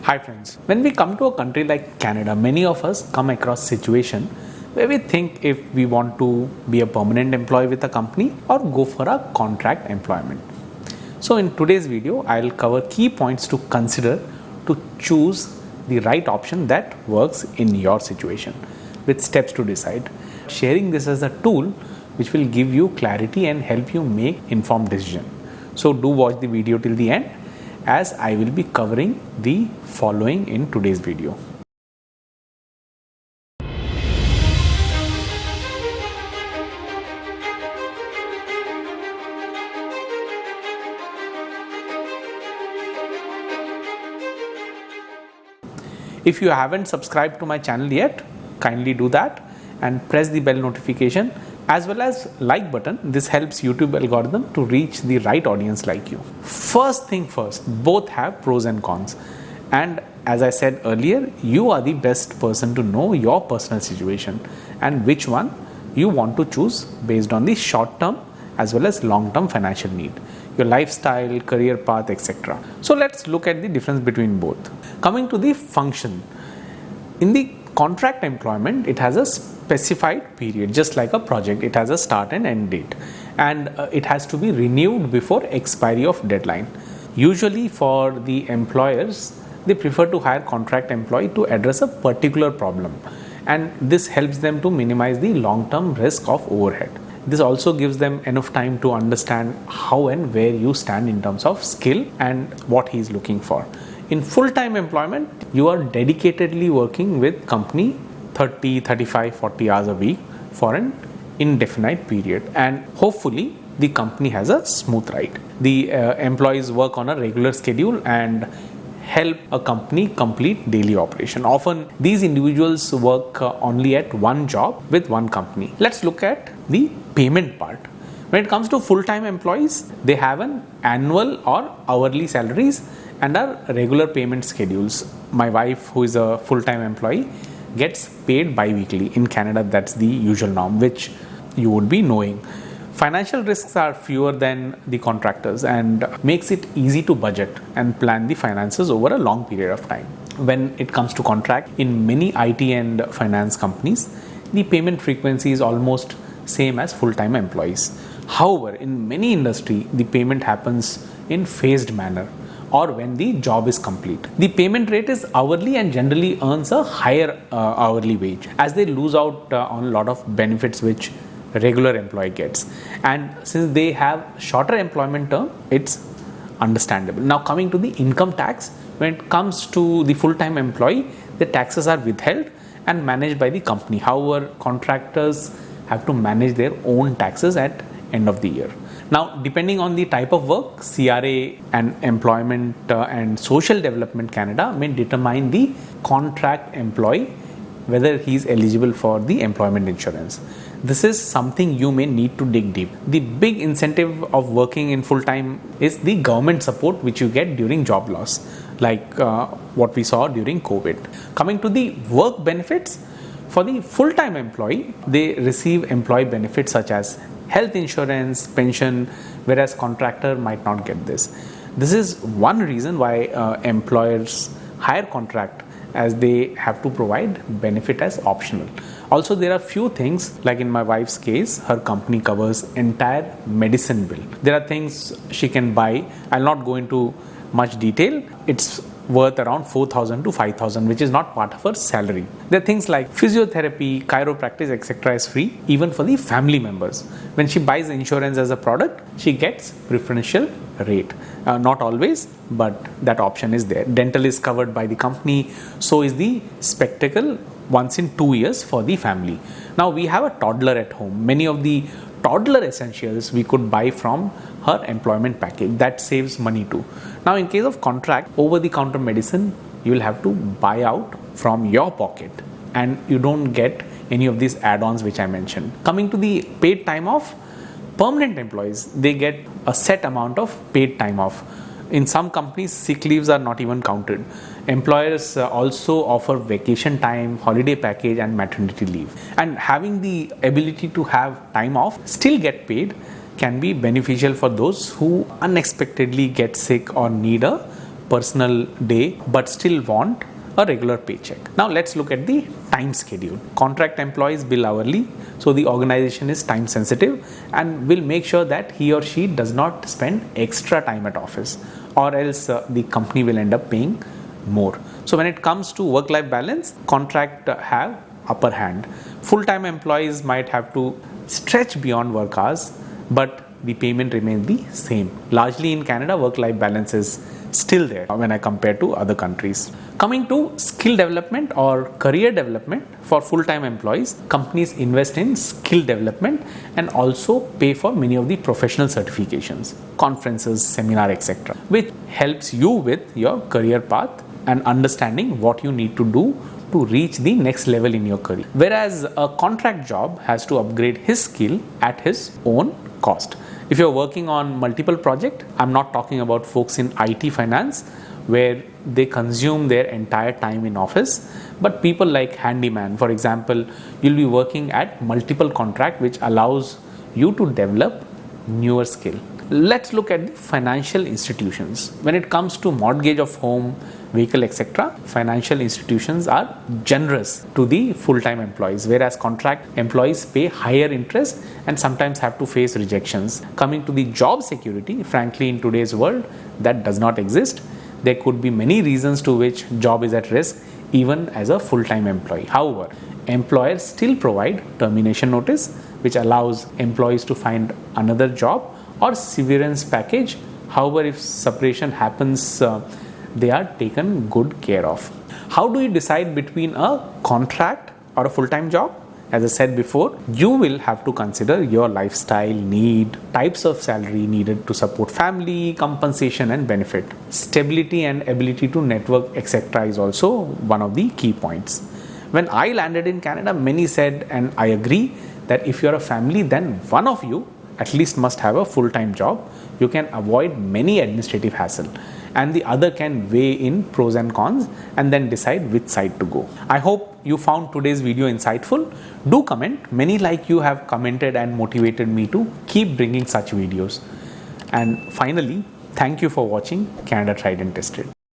Hi friends, when we come to a country like Canada, many of us come across situation where we think if we want to be a permanent employee with a company or go for a contract employment. So in today's video, I'll cover key points to consider to choose the right option that works in your situation with steps to decide. Sharing this as a tool which will give you clarity and help you make informed decision. So do watch the video till the end, as I will be covering the following in today's video. If you haven't subscribed to my channel yet, kindly do that and press the bell notification as well as like button. This helps YouTube algorithm to reach the right audience like you. First thing first, both have pros and cons, and as I said earlier, you are the best person to know your personal situation and which one you want to choose based on the short term as well as long term financial need, your lifestyle, career path, etc. So let's look at the difference between both. Coming to the function, in the contract employment, it has a specified period, just like a project. It has a start and end date, and it has to be renewed before expiry of deadline. Usually for the employers, they prefer to hire contract employee to address a particular problem, and this helps them to minimize the long-term risk of overhead. This also gives them enough time to understand how and where you stand in terms of skill and what he is looking for. In full-time employment, you are dedicatedly working with company 30, 35, 40 hours a week for an indefinite period, and hopefully the company has a smooth ride. The employees work on a regular schedule and help a company complete daily operation. Often these individuals work only at one job with one company. Let's look at the payment part. When it comes to full-time employees, they have an annual or hourly salaries and are regular payment schedules. My wife, who is a full-time employee, gets paid bi-weekly. In Canada, that's the usual norm, which you would be knowing. Financial risks are fewer than the contractors and makes it easy to budget and plan the finances over a long period of time. When it comes to contract, in many IT and finance companies, the payment frequency is almost same as full-time employees. However, in many industry, the payment happens in phased manner or when the job is complete. The payment rate is hourly and generally earns a higher hourly wage, as they lose out on a lot of benefits which a regular employee gets, and since they have shorter employment term, it's understandable. Now coming to the income tax, when it comes to the full-time employee, the taxes are withheld and managed by the company. However, contractors have to manage their own taxes at end of the year. Now, depending on the type of work, CRA and Employment and Social Development Canada may determine the contract employee whether he is eligible for the employment insurance. This is something you may need to dig deep. The big incentive of working in full-time is the government support which you get during job loss, like what we saw during COVID. Coming to the work benefits, for the full-time employee, they receive employee benefits such as health insurance, pension, whereas contractor might not get this. This is one reason why employers hire contract, as they have to provide benefit as optional. Also, there are few things, like in my wife's case, her company covers entire medicine bill. There are things she can buy. I'll not go into much detail. It's worth around 4,000 to 5,000, which is not part of her salary. There are things like physiotherapy, chiropractic, etc. is free, even for the family members. When she buys insurance as a product, she gets preferential rate. Not always, but that option is there. Dental is covered by the company, so is the spectacle once in 2 years for the family. Now we have a toddler at home. Many of the toddler essentials we could buy from her employment package. That saves money too. Now in case of contract, over-the-counter medicine, you will have to buy out from your pocket, and you don't get any of these add-ons which I mentioned. Coming to the paid time off, permanent employees, they get a set amount of paid time off. In some companies, sick leaves are not even counted. Employers also offer vacation time, holiday package and maternity leave. And having the ability to have time off, still get paid, can be beneficial for those who unexpectedly get sick or need a personal day but still want a regular paycheck. Now let's look at the time schedule. Contract employees bill hourly, so the organization is time sensitive and will make sure that he or she does not spend extra time at office, or else the company will end up paying more. So when it comes to work-life balance, contract have upper hand. Full-time employees might have to stretch beyond work hours, but the payment remains the same. Largely in Canada, work-life balance is still there when I compare to other countries. Coming to skill development or career development for full-time employees, companies invest in skill development and also pay for many of the professional certifications, conferences, seminar, etc., which helps you with your career path and understanding what you need to do to reach the next level in your career. Whereas a contract job has to upgrade his skill at his own cost. If you're working on multiple projects, I'm not talking about folks in IT finance where they consume their entire time in office, but people like handyman, for example, you'll be working at multiple contracts, which allows you to develop newer skill. Let's look at the financial institutions. When it comes to mortgage of home, vehicle, etc., financial institutions are generous to the full-time employees, whereas contract employees pay higher interest and sometimes have to face rejections. Coming to the job security, frankly, in today's world, that does not exist. There could be many reasons to which job is at risk, even as a full-time employee. However, employers still provide termination notice, which allows employees to find another job, or severance package. However, if separation happens, they are taken good care of. How do you decide between a contract or a full-time job? As I said before, you will have to consider your lifestyle need, types of salary needed to support family, compensation and benefit. Stability and ability to network, etc. is also one of the key points. When I landed in Canada, many said, and I agree, that if you're a family, then one of you at least must have a full-time job. You can avoid many administrative hassle, and the other can weigh in pros and cons and then decide which side to go. I hope you found today's video insightful. Do comment. Many like you have commented and motivated me to keep bringing such videos. And finally, thank you for watching Canada Tried and Tested.